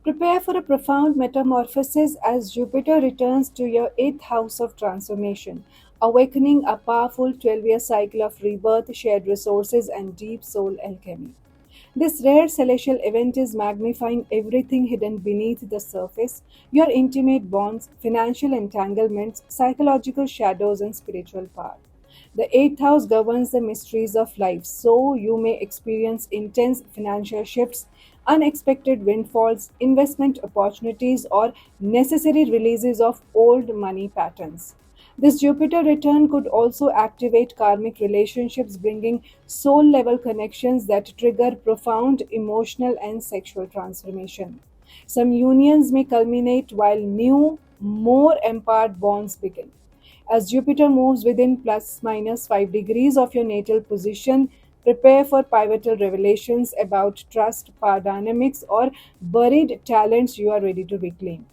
Prepare for a profound metamorphosis as Jupiter returns to your eighth house of transformation, awakening a powerful 12-year cycle of rebirth, shared resources, and deep soul alchemy. This rare celestial event is magnifying everything hidden beneath the surface: your intimate bonds, financial entanglements, psychological shadows, and spiritual power. The eighth house governs the mysteries of life, so you may experience intense financial shifts, unexpected windfalls, investment opportunities, or necessary releases of old money patterns. This Jupiter return could also activate karmic relationships, bringing soul level connections that trigger profound emotional and sexual transformation. Some unions may culminate while new, more empowered bonds begin. As Jupiter moves within plus minus 5 degrees of your natal position, prepare for pivotal revelations about trust, power dynamics, or buried talents you are ready to reclaim.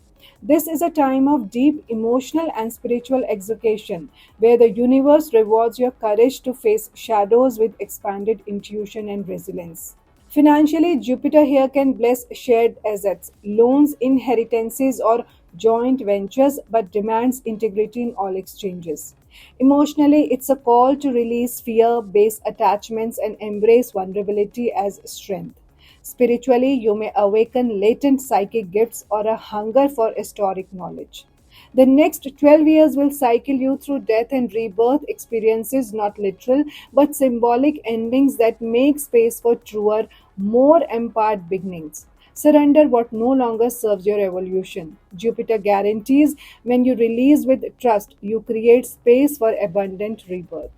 This is a time of deep emotional and spiritual execution where the universe rewards your courage to face shadows with expanded intuition and resilience. Financially, Jupiter here can bless shared assets, loans, inheritances, or joint ventures, but demands integrity in all exchanges. Emotionally, it's a call to release fear based attachments and embrace vulnerability as strength. Spiritually, you may awaken latent psychic gifts or a hunger for historic knowledge. The next 12 years will cycle you through death and rebirth experiences, not literal, but symbolic endings that make space for truer, more empowered beginnings. Surrender what no longer serves your evolution. Jupiter guarantees when you release with trust, you create space for abundant rebirth.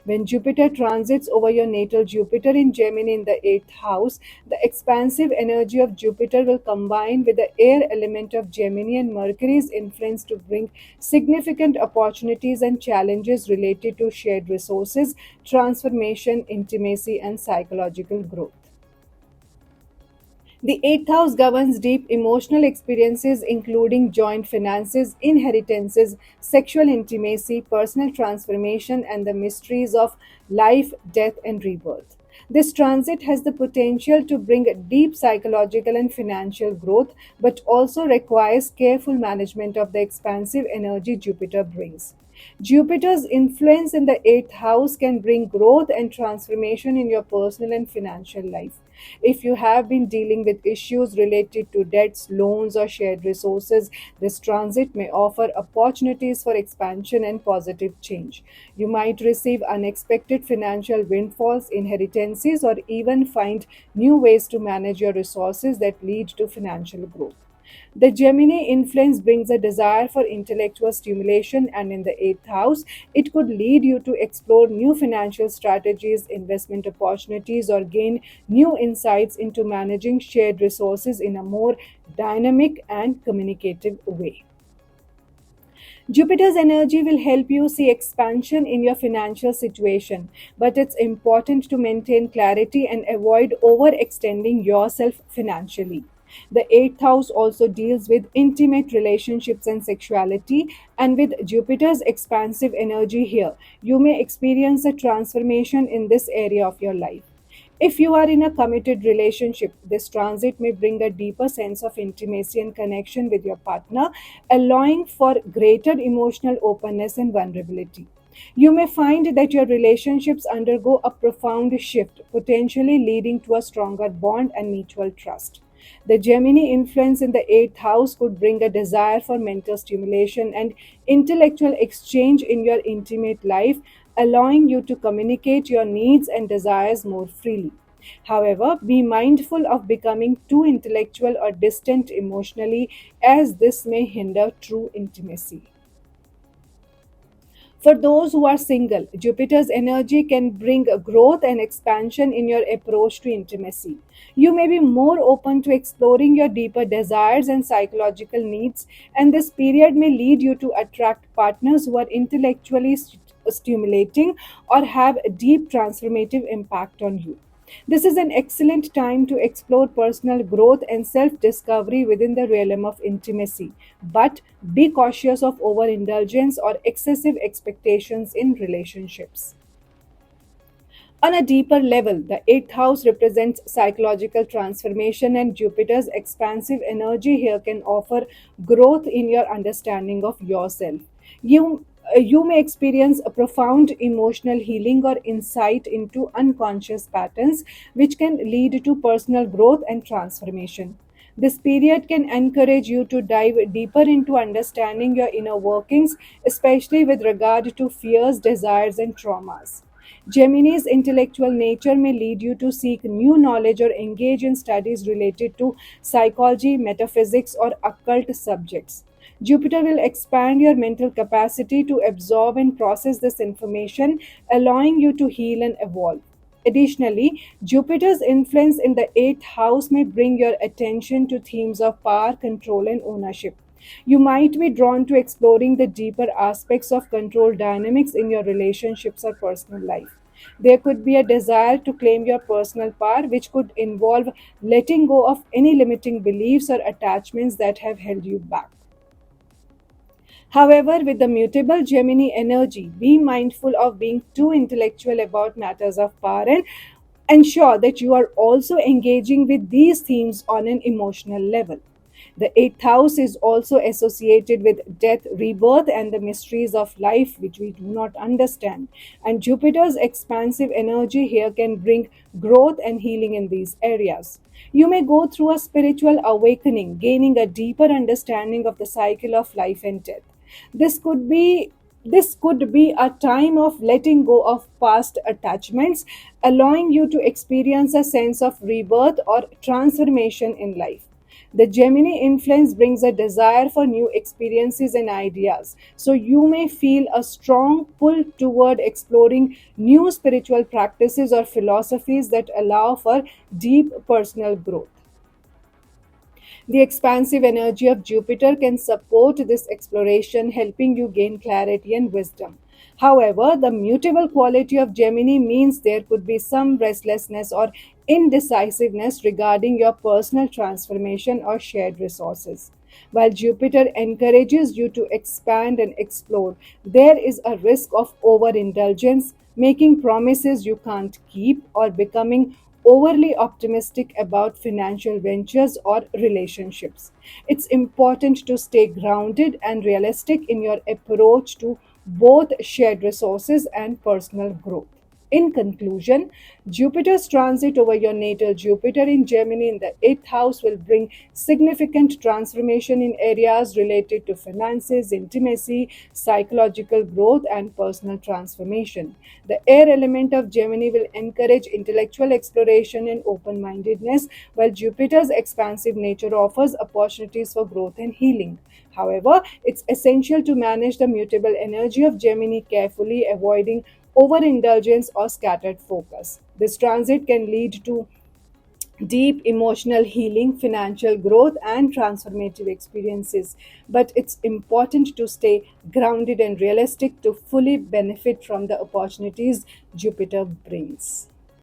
When Jupiter transits over your natal Jupiter in Gemini in the eighth house, the expansive energy of Jupiter will combine with the air element of Gemini and Mercury's influence to bring significant opportunities and challenges related to shared resources, transformation, intimacy, and psychological growth. The eighth house governs deep emotional experiences, including joint finances, inheritances, sexual intimacy, personal transformation, and the mysteries of life, death, and rebirth. This transit has the potential to bring deep psychological and financial growth, but also requires careful management of the expansive energy Jupiter brings. Jupiter's influence in the eighth house can bring growth and transformation in your personal and financial life. If you have been dealing with issues related to debts, loans, or shared resources, this transit may offer opportunities for expansion and positive change. You might receive unexpected financial windfalls, inheritances, or even find new ways to manage your resources that lead to financial growth. The Gemini influence brings a desire for intellectual stimulation, and in the eighth house, it could lead you to explore new financial strategies, investment opportunities, or gain new insights into managing shared resources in a more dynamic and communicative way. Jupiter's energy will help you see expansion in your financial situation, but it's important to maintain clarity and avoid overextending yourself financially. The eighth house also deals with intimate relationships and sexuality, and with Jupiter's expansive energy here, you may experience a transformation in this area of your life. If you are in a committed relationship, this transit may bring a deeper sense of intimacy and connection with your partner, allowing for greater emotional openness and vulnerability. You may find that your relationships undergo a profound shift, potentially leading to a stronger bond and mutual trust. The Gemini influence in the eighth house could bring a desire for mental stimulation and intellectual exchange in your intimate life, allowing you to communicate your needs and desires more freely. However, be mindful of becoming too intellectual or distant emotionally, as this may hinder true intimacy. For those who are single, Jupiter's energy can bring a growth and expansion in your approach to intimacy. You may be more open to exploring your deeper desires and psychological needs, and this period may lead you to attract partners who are intellectually stimulating or have a deep transformative impact on you. This is an excellent time to explore personal growth and self discovery within the realm of intimacy. But be cautious of overindulgence or excessive expectations in relationships. On a deeper level, the eighth house represents psychological transformation, and Jupiter's expansive energy here can offer growth in your understanding of yourself. You may experience a profound emotional healing or insight into unconscious patterns, which can lead to personal growth and transformation. This period can encourage you to dive deeper into understanding your inner workings, especially with regard to fears, desires, and traumas. Gemini's intellectual nature may lead you to seek new knowledge or engage in studies related to psychology, metaphysics, or occult subjects. Jupiter will expand your mental capacity to absorb and process this information, allowing you to heal and evolve. Additionally, Jupiter's influence in the eighth house may bring your attention to themes of power, control, and ownership. You might be drawn to exploring the deeper aspects of control dynamics in your relationships or personal life. There could be a desire to claim your personal power, which could involve letting go of any limiting beliefs or attachments that have held you back. However, with the mutable Gemini energy, be mindful of being too intellectual about matters of power and ensure that you are also engaging with these themes on an emotional level. The eighth house is also associated with death, rebirth, and the mysteries of life which we do not understand. And Jupiter's expansive energy here can bring growth and healing in these areas. You may go through a spiritual awakening, gaining a deeper understanding of the cycle of life and death. This could be this could be a time of letting go of past attachments, allowing you to experience a sense of rebirth or transformation in life. The Gemini influence brings a desire for new experiences and ideas, so you may feel a strong pull toward exploring new spiritual practices or philosophies that allow for deep personal growth. The expansive energy of Jupiter can support this exploration, helping you gain clarity and wisdom. However, the mutable quality of Gemini means there could be some restlessness or indecisiveness regarding your personal transformation or shared resources. While Jupiter encourages you to expand and explore, there is a risk of overindulgence, making promises you can't keep, or becoming overly optimistic about financial ventures or relationships. It's important to stay grounded and realistic in your approach to both shared resources and personal growth. In conclusion, Jupiter's transit over your natal Jupiter in Gemini in the eighth house will bring significant transformation in areas related to finances, intimacy, psychological growth, and personal transformation. The air element of Gemini will encourage intellectual exploration and open mindedness, while Jupiter's expansive nature offers opportunities for growth and healing. However, it's essential to manage the mutable energy of Gemini carefully, avoiding overindulgence or scattered focus. This transit can lead to deep emotional healing, financial growth, and transformative experiences. But it's important to stay grounded and realistic to fully benefit from the opportunities Jupiter brings.